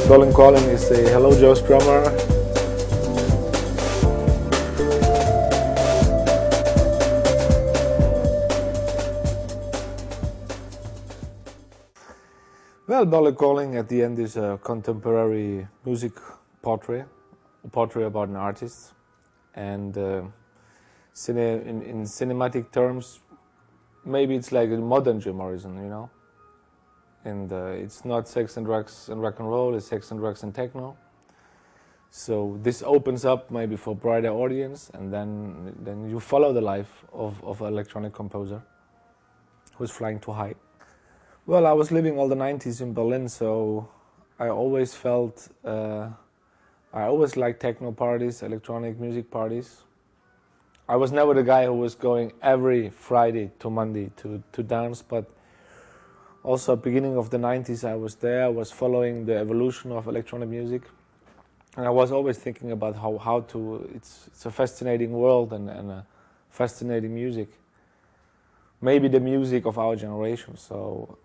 Berlin Calling is a Hello Joe's drummer. Well, Berlin Calling at the end is a contemporary music portrait, a portrait about an artist, and in cinematic terms, maybe it's like a modern Jim Morrison, you know. And it's not sex and drugs and rock and roll, it's sex and drugs and techno. So this opens up maybe for a brighter audience, and then you follow the life of an electronic composer who's flying too high. Well, I was living all the 90s in Berlin, so I always felt, I always liked techno parties, electronic music parties. I was never the guy who was going every Friday to Monday to dance, but also, beginning of the 90s, I was there, I was following the evolution of electronic music. And I was always thinking about how to, it's a fascinating world and a fascinating music. Maybe the music of our generation, so,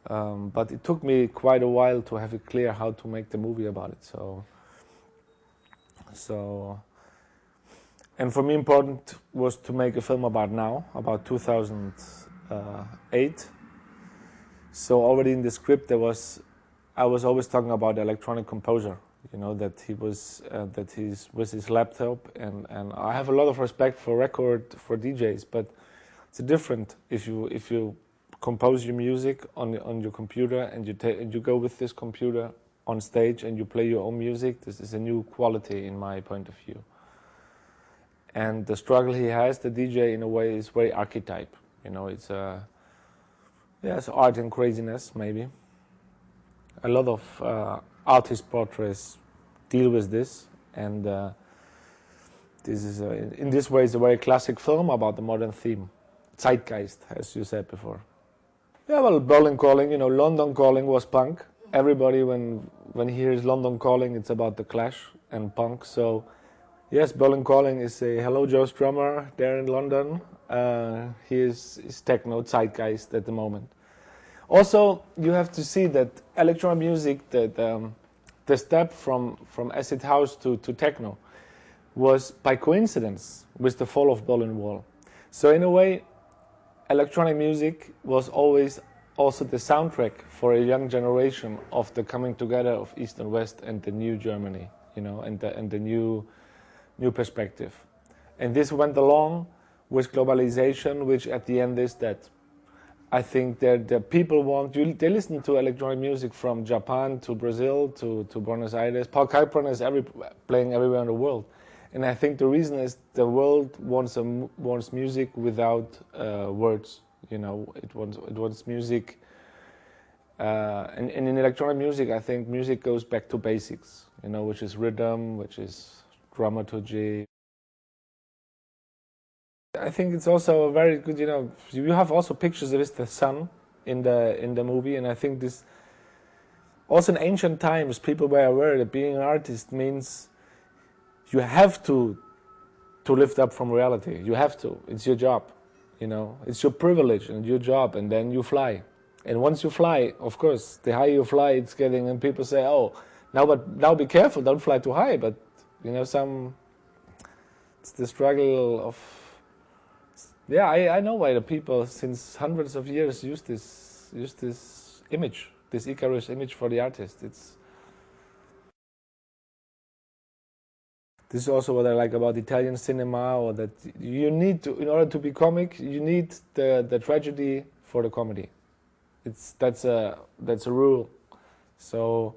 but it took me quite a while to have it clear how to make the movie about it, and for me important was to make a film about now, about 2008. So already in the script I was always talking about the electronic composer, you know, that he's with his laptop, and I have a lot of respect for DJs, but it's different if you compose your music on your computer and you go with this computer on stage and you play your own music. This is a new quality in my point of view. And the struggle he has, the DJ, in a way, is very archetype. You know, it's it's art and craziness, maybe. A lot of artist portraits deal with this, and this is, in this way, it's a very classic film about the modern theme. Zeitgeist, as you said before. Yeah, well, Berlin Calling, you know, London Calling was punk. Everybody, when he hears London Calling, it's about the Clash and punk. So, yes, Berlin Calling is a Hello Joe's drummer there in London. He is techno zeitgeist at the moment. Also, you have to see that electronic music, the step from acid house to techno, was by coincidence with the fall of Berlin Wall. So in a way, electronic music was always also the soundtrack for a young generation of the coming together of East and West and the new Germany, you know, and the new perspective. And this went along with globalization, which at the end is that I think that the people they listen to electronic music from Japan to Brazil to Buenos Aires. Kalkbrenner is playing everywhere in the world. And I think the reason is the world wants music without words. You know, it wants music. And in electronic music, I think music goes back to basics. You know, which is rhythm, which is dramaturgy. I think it's also a very good. You know, you have also pictures of the sun in the movie, and I think this. Also in ancient times, people were aware that being an artist means you have to lift up from reality. You have to. It's your job, you know. It's your privilege and your job, and then you fly. And once you fly, of course, the higher you fly, it's getting. And people say, "Oh, now be careful, don't fly too high." But you know, it's the struggle of. Yeah, I know why the people since hundreds of years use this image, this Ickarus image for the artist. This is also what I like about Italian cinema, or that you need to, in order to be comic, you need the tragedy for the comedy. That's a rule. So,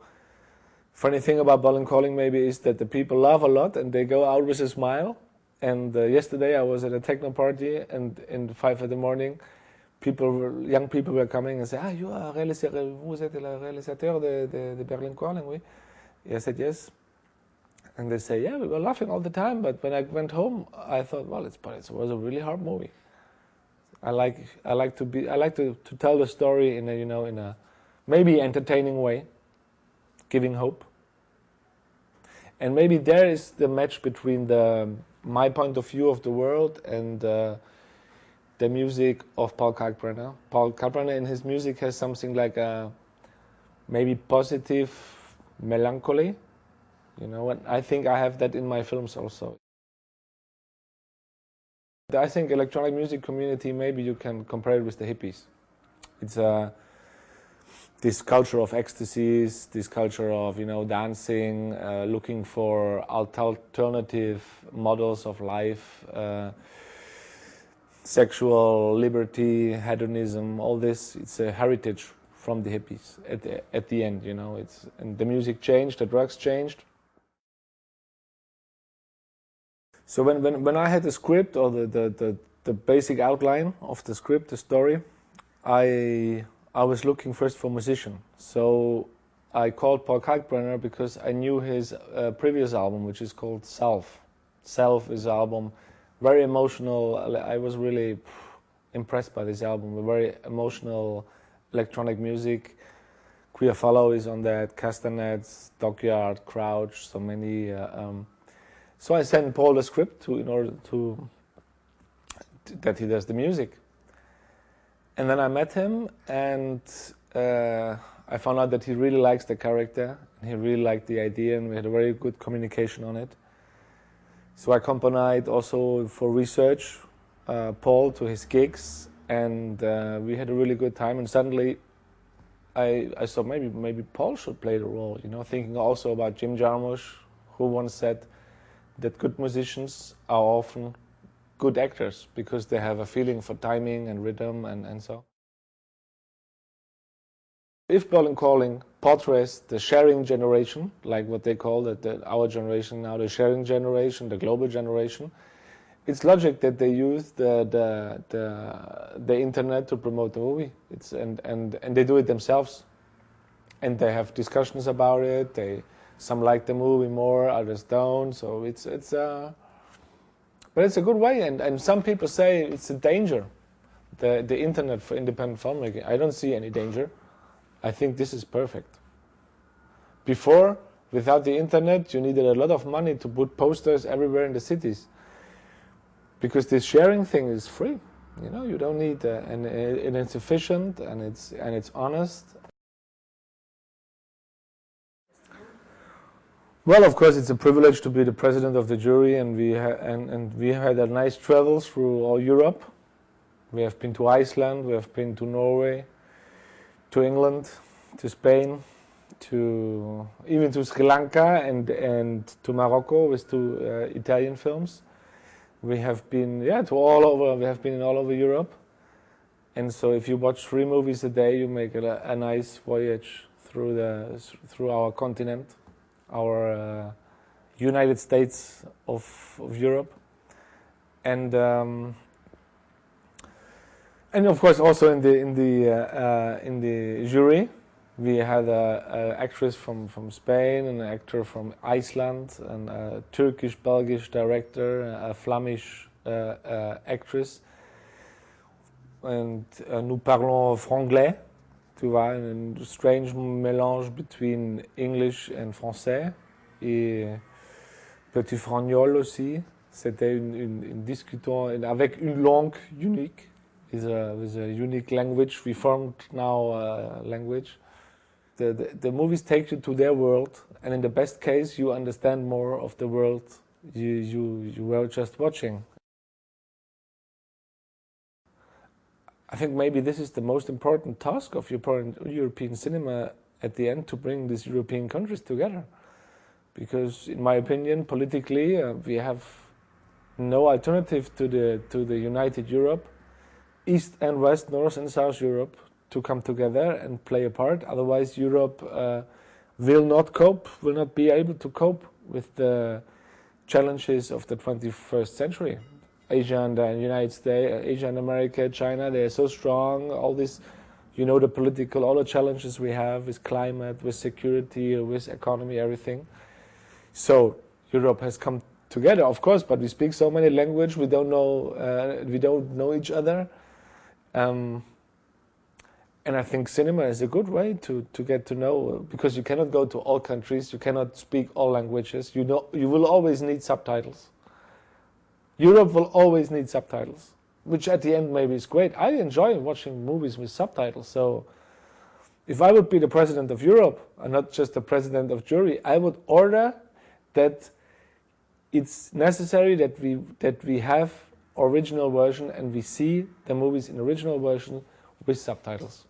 funny thing about Berlin Calling maybe is that the people laugh a lot and they go out with a smile. And yesterday I was at a techno party, and in 5 a.m, young people were coming and said, you are vous êtes le réalisateur de Berlin Calling, oui? I said, yes. And they say, yeah, we were laughing all the time, but when I went home, I thought, well, it was a really hard movie. I like to tell the story in a maybe entertaining way, giving hope. And maybe there is the match between my point of view of the world and the music of Paul Kalkbrenner. Paul Kalkbrenner in his music has something like a maybe positive melancholy, you know, and I think I have that in my films also. I think electronic music community, maybe you can compare it with the hippies. It's this culture of ecstasies, this culture of, you know, dancing, looking for alternative models of life, sexual liberty, hedonism, all this. It's a heritage from the hippies at the end, you know. And the music changed, the drugs changed. So when I had the script or the basic outline of the script, the story, I was looking first for a musician. So I called Paul Kalkbrenner because I knew his previous album, which is called Self. Self is an album, very emotional. I was really impressed by this album, very emotional electronic music. Queer Follow is on that, Castanets, Dockyard, Crouch, so many. So I sent Paul the script in order to that he does the music. And then I met him, and I found out that he really likes the character, and he really liked the idea, and we had a very good communication on it. So I accompanied also for research Paul to his gigs, and we had a really good time. And suddenly I thought maybe Paul should play the role, you know, thinking also about Jim Jarmusch, who once said that good musicians are often good actors because they have a feeling for timing and rhythm and so. If Berlin Calling portrays the sharing generation, like what they call it, our generation now, the sharing generation, the global generation, it's logic that they use the internet to promote the movie. And they do it themselves, and they have discussions about it. Some like the movie more, others don't. So but it's a good way. And some people say it's a danger, the internet for independent filmmaking. I don't see any danger. I think this is perfect. Before, without the internet, you needed a lot of money to put posters everywhere in the cities, because this sharing thing is free. You know, you don't need, and it's efficient, and it's honest. Well, of course, it's a privilege to be the president of the jury, and we had a nice travel through all Europe. We have been to Iceland, we have been to Norway, to England, to Spain, even to Sri Lanka and to Morocco with 2 Italian films. We have been to all over. We have been in all over Europe, and so if you watch 3 movies a day, you make a nice voyage through our continent, our United States of Europe, and of course also in the jury we had an actress from Spain, an actor from Iceland, and a Turkish-Belgish director, a Flemish actress, and nous parlons franglais. Tu vois, un strange mélange between English and français, et petit fragnol aussi. C'était une discussion avec une langue unique, with a unique language. We formed now a language. The movies take you to their world, and in the best case, you understand more of the world you were just watching. I think maybe this is the most important task of European cinema at the end, to bring these European countries together. Because, in my opinion, politically, we have no alternative to the united Europe, East and West, North and South Europe, to come together and play a part. Otherwise, Europe will not be able to cope with the challenges of the 21st century. Asia and the United States, Asia and America, China, they are so strong. All this, you know, all the challenges we have with climate, with security, with economy, everything. So Europe has come together, of course, but we speak so many languages. We don't know each other, and I think cinema is a good way to get to know, because you cannot go to all countries, you cannot speak all languages. You will always need subtitles. Europe will always need subtitles, which at the end maybe is great. I enjoy watching movies with subtitles, so If I would be the president of Europe, and not just the president of jury, I would order that it's necessary that we have original version and we see the movies in original version with subtitles.